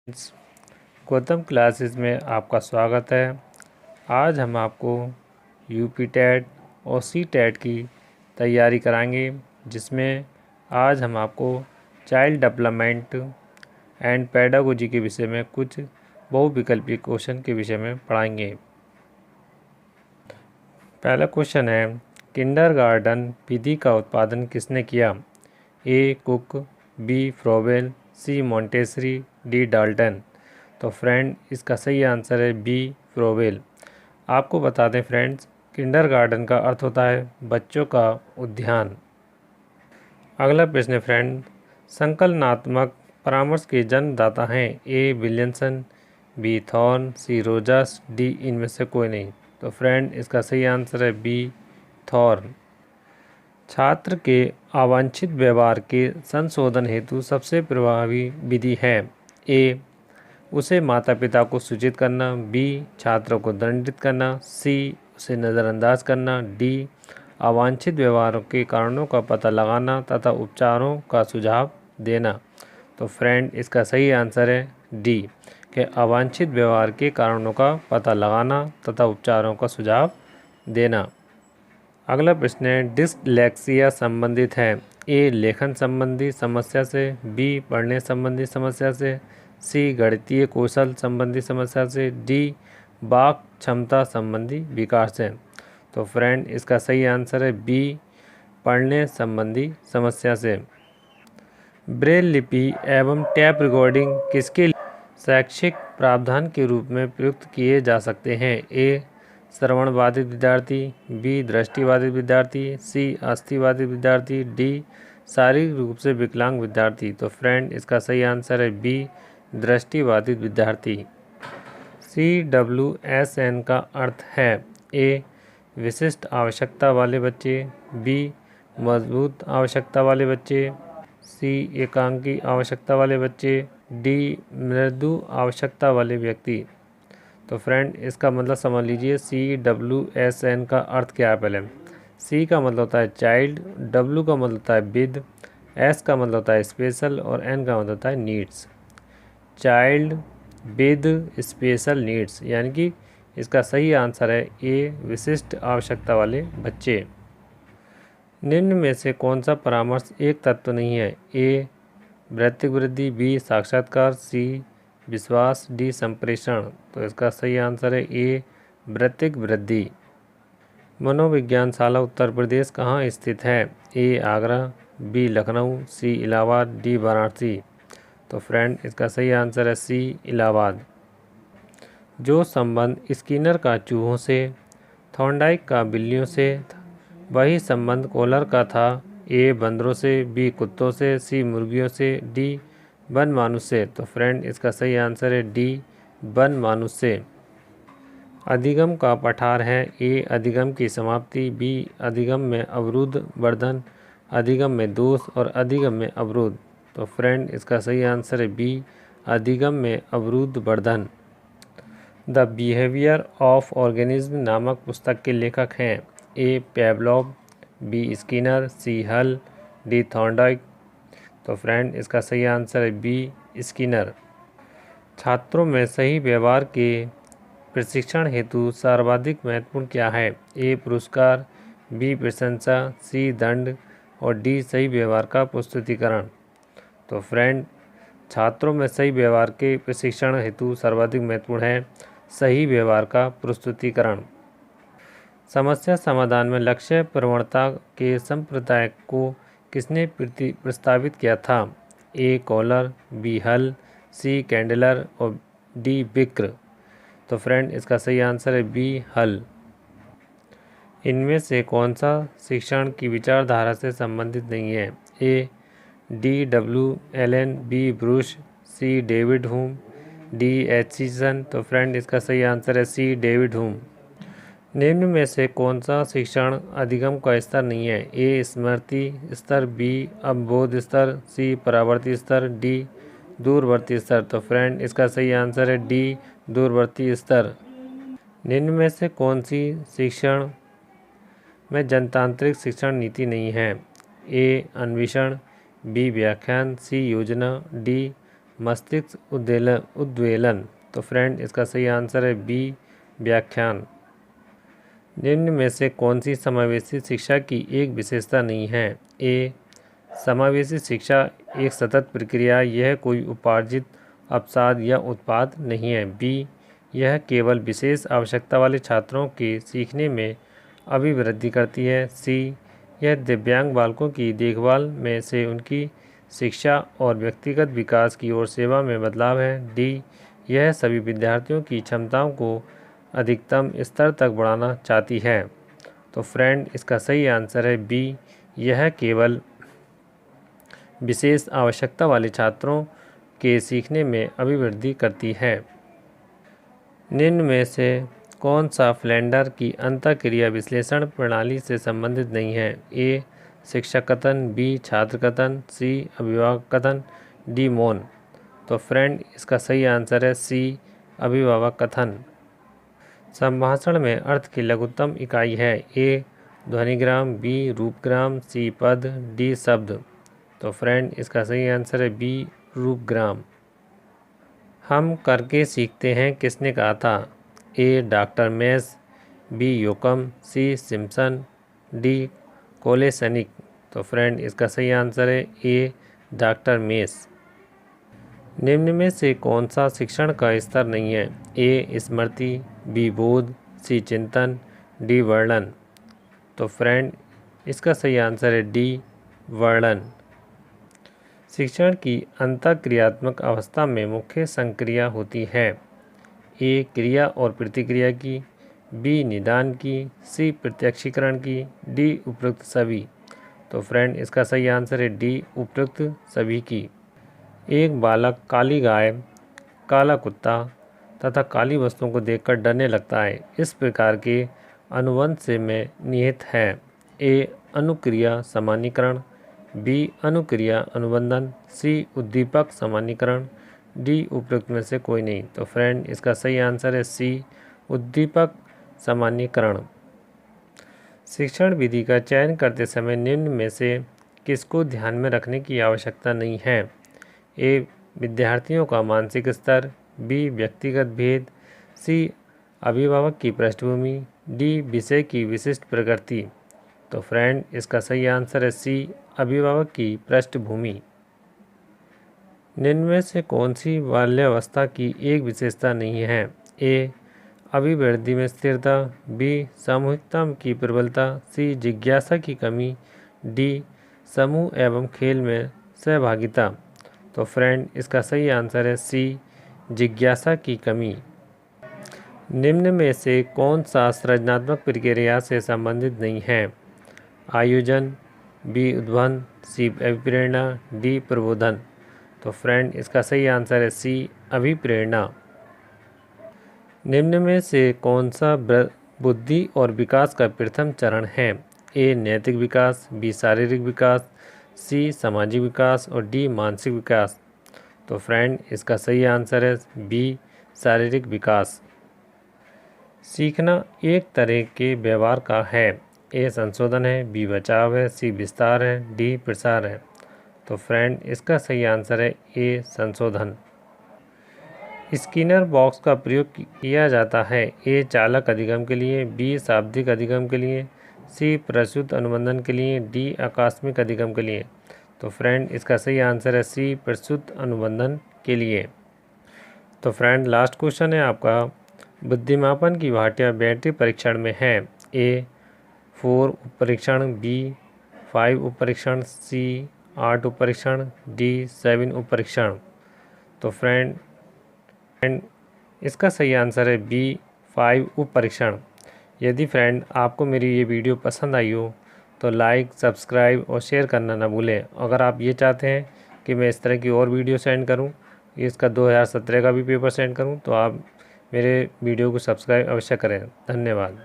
Friends, Gautam classes में आपका स्वागत है। आज हम आपको यूपी टेट और सी टेट की तैयारी कराएंगे, जिसमें आज हम आपको चाइल्ड डेवलपमेंट एंड पेडागोजी के विषय में कुछ बहुविकल्पी क्वेश्चन के विषय में पढ़ाएंगे। पहला क्वेश्चन है, किंडरगार्टन विधि का उत्पादन किसने किया? ए कुक, बी फ्रोबेल, सी मॉन्टेसरी, डी डाल्टन। तो फ्रेंड, इसका सही आंसर है बी फ्रोबेल। आपको बता दें फ्रेंड्स, किंडरगार्टन का अर्थ होता है बच्चों का उद्यान। अगला प्रश्न है फ्रेंड, संकलनात्मक परामर्श के जन्मदाता हैं? ए विलियमसन, बी थॉर्न, सी रोजर्स, डी इनमें से कोई नहीं। तो फ्रेंड, इसका सही आंसर है बी थॉर्न। छात्र के अवांछित व्यवहार के संशोधन हेतु सबसे प्रभावी विधि है? ए उसे माता पिता को सूचित करना, बी छात्रों को दंडित करना, सी उसे नज़रअंदाज करना, डी अवांछित व्यवहारों के कारणों का पता लगाना तथा उपचारों का सुझाव देना। तो फ्रेंड, इसका सही आंसर है डी के अवांछित व्यवहार के कारणों का पता लगाना तथा उपचारों का सुझाव देना। अगला प्रश्न है, डिस्लेक्सिया संबंधित है? ए लेखन संबंधी समस्या से, बी पढ़ने संबंधी समस्या से, सी गणितीय कौशल संबंधी समस्या से, डी वाक क्षमता संबंधी विकार से। तो फ्रेंड, इसका सही आंसर है बी पढ़ने संबंधी समस्या से। ब्रेल लिपि एवं टैप रिकॉर्डिंग किसके शैक्षिक प्रावधान के रूप में प्रयुक्त किए जा सकते हैं? ए श्रवण बाधित विद्यार्थी, बी दृष्टिबाधित विद्यार्थी, सी अस्थिबाधित विद्यार्थी, डी शारीरिक रूप से विकलांग विद्यार्थी। तो फ्रेंड, इसका सही आंसर है बी दृष्टिबाधित विद्यार्थी। CWSN का अर्थ है? ए विशिष्ट आवश्यकता वाले बच्चे, बी मजबूत आवश्यकता वाले बच्चे, सी एकांकी आवश्यकता वाले बच्चे, डी मृदु आवश्यकता वाले व्यक्ति। तो फ्रेंड, इसका मतलब समझ लीजिए, CWSN का अर्थ क्या है। पहले सी का मतलब होता है चाइल्ड, डब्ल्यू का मतलब होता है विद, एस का मतलब होता है स्पेशल और एन का मतलब होता है needs. Child with special needs, यानी कि इसका सही आंसर है ए विशिष्ट आवश्यकता वाले बच्चे। निम्न में से कौन सा परामर्श एक तत्व नहीं है? ए भौतिक वृद्धि, बी साक्षात्कार, सी विश्वास, डी संप्रेषण। तो इसका सही आंसर है ए भौतिक वृद्धि। मनोविज्ञान शाला उत्तर प्रदेश कहाँ स्थित है? ए आगरा, बी लखनऊ, सी इलाहाबाद, डी वाराणसी। तो फ्रेंड, इसका सही आंसर है सी इलाहाबाद। जो संबंध स्किनर का चूहों से, थॉर्नडाइक का बिल्लियों से, वही संबंध कोहलर का था? ए बंदरों से, बी कुत्तों से, सी मुर्गियों से, डी वन मानुष से। तो फ्रेंड, इसका सही आंसर है डी वन मानुष से। अधिगम का पठार है? ए अधिगम की समाप्ति, बी अधिगम में अवरुद्ध वर्धन, अधिगम में दोष और अधिगम में अवरोध। तो फ्रेंड, इसका सही आंसर है बी अधिगम में अवरुद्ध Vardhan. The behaviour of organism नामक पुस्तक के लेखक हैं? ए पेवलोव, बी स्किनर, सी हल, डी थॉर्नडाइक। तो फ्रेंड, इसका सही आंसर है बी स्किनर। छात्रों में सही व्यवहार के प्रशिक्षण हेतु सर्वाधिक महत्वपूर्ण क्या है? ए पुरस्कार, बी प्रशंसा, सी दंड और डी सही व्यवहार का प्रस्तुतिकरण। तो फ्रेंड, छात्रों में सही व्यवहार के प्रशिक्षण हेतु सर्वाधिक महत्वपूर्ण है सही व्यवहार का प्रस्तुतिकरण। समस्या समाधान में लक्ष्य प्रवणता के संप्रदाय को किसने प्रस्तावित किया था? ए कॉलर, बी हल, सी कैंडलर और डी बिक्र। तो फ्रेंड, इसका सही आंसर है बी हल। इनमें से कौन सा शिक्षण की विचारधारा से संबंधित नहीं है? ए DW Elon, B Bruce, C David हुम, डी एचिसन। तो फ्रेंड, इसका सही आंसर है सी डेविड हुम। निम्न में से कौन सा शिक्षण अधिगम का स्तर नहीं है? ए स्मृति स्तर, बी अवबोध स्तर, सी परावर्ती स्तर, डी दूरवर्ती स्तर। तो फ्रेंड, इसका सही आंसर है डी दूरवर्ती स्तर। निम्न में से कौन सी शिक्षण में जनतांत्रिक शिक्षण नीति नहीं है? ए अन्वेषण, बी व्याख्यान, सी योजना, डी मस्तिष्क उद्वेलन। तो फ्रेंड इसका सही आंसर है बी, व्याख्यान। निम्न में से कौन सी समावेशी शिक्षा की एक विशेषता नहीं है? ए, समावेशी शिक्षा एक सतत प्रक्रिया, यह कोई उपार्जित अवसाद या उत्पाद नहीं है। बी, यह केवल विशेष आवश्यकता वाले छात्रों के सीखने में अभिवृद्धि करती है। सी, यह दिव्यांग बालकों की देखभाल में से उनकी शिक्षा और व्यक्तिगत विकास की ओर सेवा में बदलाव है। डी, यह सभी विद्यार्थियों की क्षमताओं को अधिकतम स्तर तक बढ़ाना चाहती है। तो फ्रेंड इसका सही आंसर है बी, यह केवल विशेष आवश्यकता वाले छात्रों के सीखने में अभिवृद्धि करती है। निम्न में से कौन सा फ्लेंडर की अंतःक्रिया विश्लेषण प्रणाली से संबंधित नहीं है? ए, शिक्षक कथन, बी, छात्र कथन, सी, अभिभावक कथन, डी, मौन। तो फ्रेंड इसका सही आंसर है सी, अभिभावक कथन। संभाषण में अर्थ की लघुत्तम इकाई है। ए, ध्वनिग्राम, बी, रूपग्राम, सी, पद, डी, शब्द। तो फ्रेंड इसका सही आंसर है बी, रूपग्राम। हम करके सीखते हैं किसने कहा था? ए, डॉक्टर मेस, बी, योकम, सी, सिम्पसन, डी, कोलेसनिक। तो फ्रेंड इसका सही आंसर है ए, डॉक्टर मेस। निम्न में से कौन सा शिक्षण का स्तर नहीं है? ए, स्मृति, बी, बोध, सी, चिंतन, डी, वर्णन। तो फ्रेंड इसका सही आंसर है डी, वर्णन। शिक्षण की अंतःक्रियात्मक अवस्था में मुख्य संक्रिया होती है। ए, क्रिया और प्रतिक्रिया की, बी, निदान की, सी, प्रत्यक्षीकरण की, डी, उपरोक्त सभी। तो फ्रेंड इसका सही आंसर है डी, उपरोक्त सभी की। एक बालक काली गाय, काला कुत्ता तथा काली वस्तुओं को देखकर डरने लगता है। इस प्रकार के अनुबंध से में निहित है। ए, अनुक्रिया सामान्यीकरण, बी, अनुक्रिया अनुबंधन, सी, उद्दीपक सामान्यीकरण, डी, उपरोक्त में से कोई नहीं। तो फ्रेंड इसका सही आंसर है सी, उद्दीपक सामान्यीकरण। शिक्षण विधि का चयन करते समय निम्न में से किसको ध्यान में रखने की आवश्यकता नहीं है? ए, विद्यार्थियों का मानसिक स्तर, बी, व्यक्तिगत भेद, सी, अभिभावक की पृष्ठभूमि, डी, विषय की विशिष्ट प्रकृति। तो फ्रेंड इसका सही आंसर है सी, अभिभावक की पृष्ठभूमि। निम्न में से कौन सी बाल्यावस्था की एक विशेषता नहीं है? ए, अभिवृद्धि में स्थिरता, बी, सामूहिकता की प्रबलता, सी, जिज्ञासा की कमी, डी, समूह एवं खेल में सहभागिता। तो फ्रेंड इसका सही आंसर है सी, जिज्ञासा की कमी। निम्न में से कौन सा सृजनात्मक प्रक्रिया से संबंधित नहीं है? आयोजन, बी, उद्बोधन, सी, अभिप्रेरणा, डी, प्रबोधन। तो फ्रेंड इसका सही आंसर है सी, अभिप्रेरणा। निम्न में से कौन सा बुद्धि और विकास का प्रथम चरण है? ए, नैतिक विकास, बी, शारीरिक विकास, सी, सामाजिक विकास और डी, मानसिक विकास। तो फ्रेंड इसका सही आंसर है बी, शारीरिक विकास। सीखना एक तरह के व्यवहार का है। ए, संशोधन है, बी, बचाव है, सी, विस्तार है, डी, प्रसार है। तो फ्रेंड इसका सही आंसर है ए, संशोधन। स्किनर बॉक्स का प्रयोग किया जाता है। ए, चालक अधिगम के लिए, बी, शाब्दिक अधिगम के लिए, सी, प्रसूत अनुबंधन के लिए, डी, आकस्मिक अधिगम के लिए। तो फ्रेंड इसका सही आंसर है सी, प्रसूत अनुबंधन के लिए। तो फ्रेंड लास्ट क्वेश्चन है आपका, बुद्धिमापन की भाटियाँ बैटरी परीक्षण में है। ए, 4 उप परीक्षण, बी, 5 उप परीक्षण, सी, 8 उप परीक्षण, डी, 7 उप परीक्षण। तो फ्रेंड इसका सही आंसर है बी, 5 उप परीक्षण। यदि फ्रेंड आपको मेरी ये वीडियो पसंद आई हो तो लाइक, सब्सक्राइब और शेयर करना ना भूलें। अगर आप ये चाहते हैं कि मैं इस तरह की और वीडियो सेंड करूं, इसका 2017 का भी पेपर सेंड करूं, तो आप मेरे वीडियो को सब्सक्राइब अवश्य करें। धन्यवाद।